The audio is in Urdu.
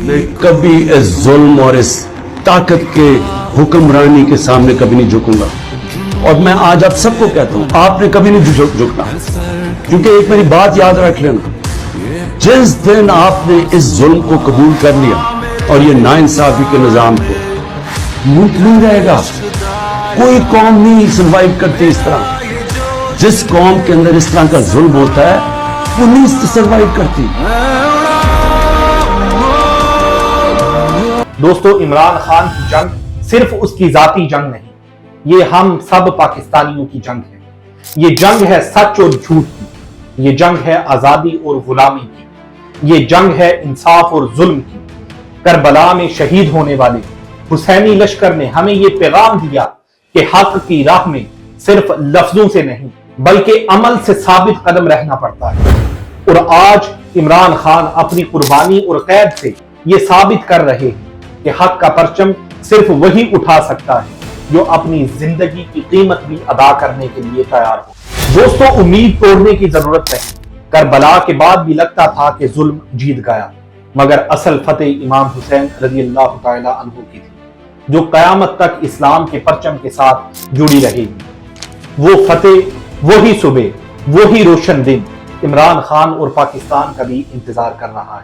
میں کبھی اس ظلم اور اس طاقت کے حکمرانی کے سامنے کبھی نہیں جھکوں گا، اور میں آج آپ سب کو کہتا ہوں آپ نے کبھی نہیں جھکنا، کیونکہ ایک میری بات یاد رکھ لینا، جس دن آپ نے اس ظلم کو قبول کر لیا اور یہ ناانصافی کے نظام کو، ملک نہیں رہے گا۔ کوئی قوم نہیں سروائیو کرتی اس طرح، جس قوم کے اندر اس طرح کا ظلم ہوتا ہے وہ نہیں سروائیو کرتی۔ دوستو، عمران خان کی جنگ صرف اس کی ذاتی جنگ نہیں، یہ ہم سب پاکستانیوں کی جنگ ہے۔ یہ جنگ ہے سچ اور جھوٹ کی، یہ جنگ ہے آزادی اور غلامی کی، یہ جنگ ہے انصاف اور ظلم کی۔ کربلا میں شہید ہونے والے حسینی لشکر نے ہمیں یہ پیغام دیا کہ حق کی راہ میں صرف لفظوں سے نہیں بلکہ عمل سے ثابت قدم رہنا پڑتا ہے، اور آج عمران خان اپنی قربانی اور قید سے یہ ثابت کر رہے ہیں کہ حق کا پرچم صرف وہی اٹھا سکتا ہے جو اپنی زندگی کی قیمت بھی ادا کرنے کے لیے تیار ہو۔ دوستو، امید توڑنے کی ضرورت نہیں۔ کربلا کے بعد بھی لگتا تھا کہ ظلم جیت گیا، مگر اصل فتح امام حسین رضی اللہ تعالی عنہ کی تھی، جو قیامت تک اسلام کے پرچم کے ساتھ جڑی رہے گی۔ وہ فتح، وہی صبح، وہی روشن دن عمران خان اور پاکستان کا بھی انتظار کر رہا ہے۔